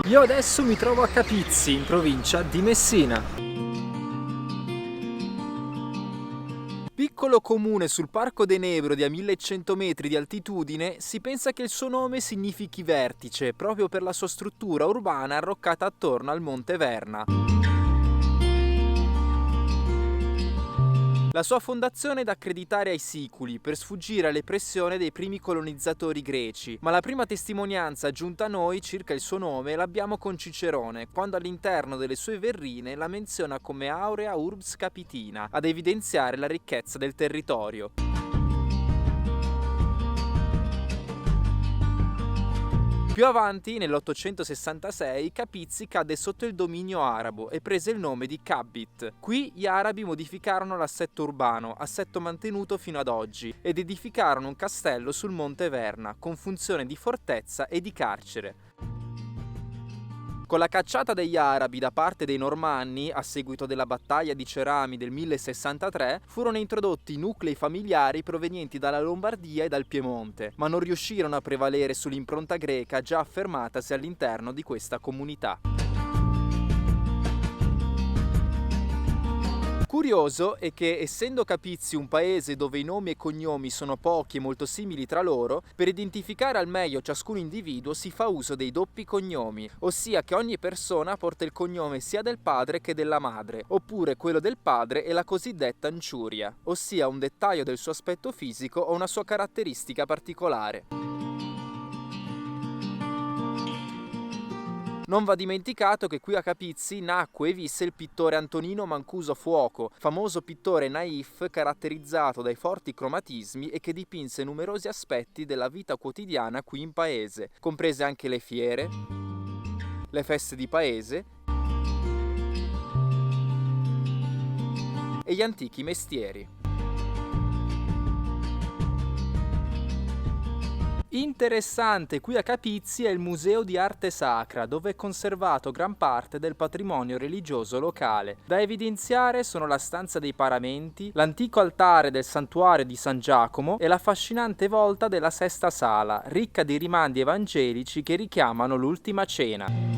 Io adesso mi trovo a Capizzi, in provincia di Messina. Piccolo comune sul Parco dei Nebrodi a 1100 metri di altitudine, si pensa che il suo nome significhi vertice, proprio per la sua struttura urbana arroccata attorno al Monte Verna. La sua fondazione è da accreditare ai Siculi per sfuggire alle pressioni dei primi colonizzatori greci, ma la prima testimonianza giunta a noi circa il suo nome l'abbiamo con Cicerone, quando all'interno delle sue verrine la menziona come Aurea Urbs Capitina, ad evidenziare la ricchezza del territorio. Più avanti, nell'866, Capizzi cadde sotto il dominio arabo e prese il nome di Cabbit. Qui gli arabi modificarono l'assetto urbano, assetto mantenuto fino ad oggi, ed edificarono un castello sul Monte Verna, con funzione di fortezza e di carcere. Con la cacciata degli arabi da parte dei normanni, a seguito della battaglia di Cerami del 1063, furono introdotti nuclei familiari provenienti dalla Lombardia e dal Piemonte, ma non riuscirono a prevalere sull'impronta greca già affermatasi all'interno di questa comunità. Curioso è che, essendo Capizzi un paese dove i nomi e cognomi sono pochi e molto simili tra loro, per identificare al meglio ciascun individuo si fa uso dei doppi cognomi, ossia che ogni persona porta il cognome sia del padre che della madre, oppure quello del padre è la cosiddetta anciuria, ossia un dettaglio del suo aspetto fisico o una sua caratteristica particolare. Non va dimenticato che qui a Capizzi nacque e visse il pittore Antonino Mancuso Fuoco, famoso pittore naif caratterizzato dai forti cromatismi e che dipinse numerosi aspetti della vita quotidiana qui in paese, comprese anche le fiere, le feste di paese e gli antichi mestieri. Interessante qui a Capizzi è il Museo di Arte Sacra, dove è conservato gran parte del patrimonio religioso locale. Da evidenziare sono la stanza dei paramenti, l'antico altare del santuario di San Giacomo e l'affascinante volta della sesta sala, ricca di rimandi evangelici che richiamano l'ultima cena.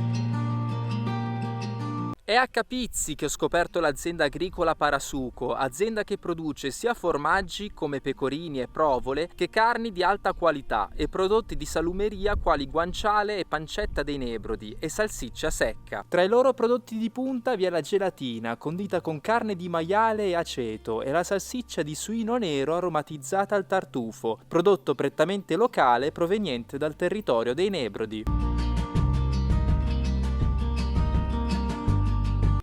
È a Capizzi che ho scoperto l'azienda agricola Parasuco, azienda che produce sia formaggi come pecorini e provole che carni di alta qualità e prodotti di salumeria quali guanciale e pancetta dei Nebrodi e salsiccia secca. Tra i loro prodotti di punta vi è la gelatina condita con carne di maiale e aceto e la salsiccia di suino nero aromatizzata al tartufo, prodotto prettamente locale proveniente dal territorio dei Nebrodi.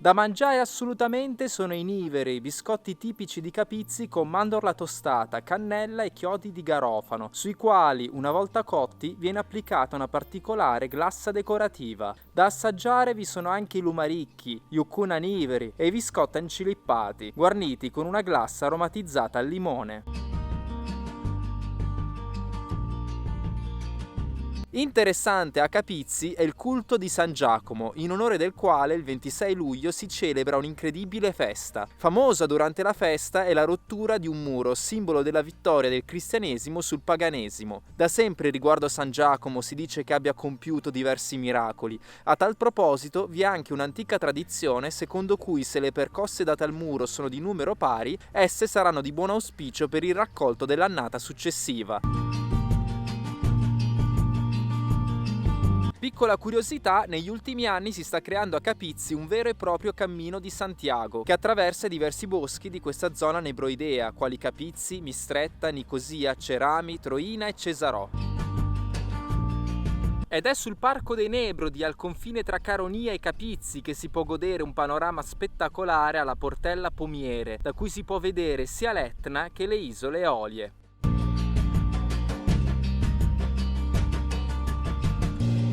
Da mangiare assolutamente sono i niveri, biscotti tipici di Capizzi con mandorla tostata, cannella e chiodi di garofano, sui quali, una volta cotti, viene applicata una particolare glassa decorativa. Da assaggiare vi sono anche i lumaricchi, gli uccuna niveri e i biscotti ancilippati, guarniti con una glassa aromatizzata al limone. Interessante a Capizzi è il culto di San Giacomo, in onore del quale il 26 luglio si celebra un'incredibile festa. Famosa durante la festa è la rottura di un muro, simbolo della vittoria del cristianesimo sul paganesimo. Da sempre riguardo a San Giacomo si dice che abbia compiuto diversi miracoli. A tal proposito vi è anche un'antica tradizione secondo cui se le percosse date al muro sono di numero pari, esse saranno di buon auspicio per il raccolto dell'annata successiva. Piccola curiosità, negli ultimi anni si sta creando a Capizzi un vero e proprio cammino di Santiago che attraversa diversi boschi di questa zona nebroidea, quali Capizzi, Mistretta, Nicosia, Cerami, Troina e Cesarò. Ed è sul Parco dei Nebrodi, al confine tra Caronia e Capizzi, che si può godere un panorama spettacolare alla Portella Pomiere, da cui si può vedere sia l'Etna che le isole Eolie.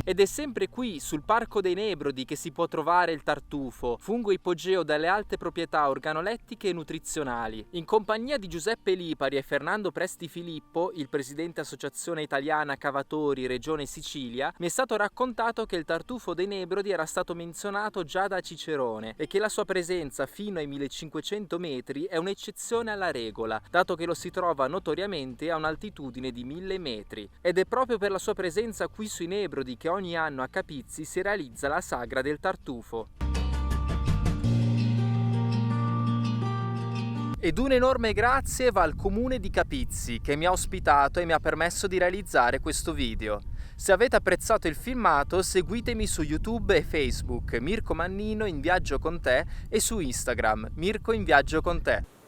Ed è sempre qui, sul Parco dei Nebrodi, che si può trovare il tartufo, fungo ipogeo dalle alte proprietà organolettiche e nutrizionali. In compagnia di Giuseppe Lipari e Fernando Presti Filippo, il presidente Associazione Italiana Cavatori Regione Sicilia, mi è stato raccontato che il tartufo dei Nebrodi era stato menzionato già da Cicerone e che la sua presenza fino ai 1500 metri è un'eccezione alla regola, dato che lo si trova notoriamente a un'altitudine di 1000 metri. Ed è proprio per la sua presenza qui sui Nebrodi che ogni anno a Capizzi si realizza la sagra del tartufo. Ed un enorme grazie va al comune di Capizzi che mi ha ospitato e mi ha permesso di realizzare questo video. Se avete apprezzato il filmato, seguitemi su YouTube e Facebook Mirko Mannino in viaggio con te e su Instagram Mirko in viaggio con te.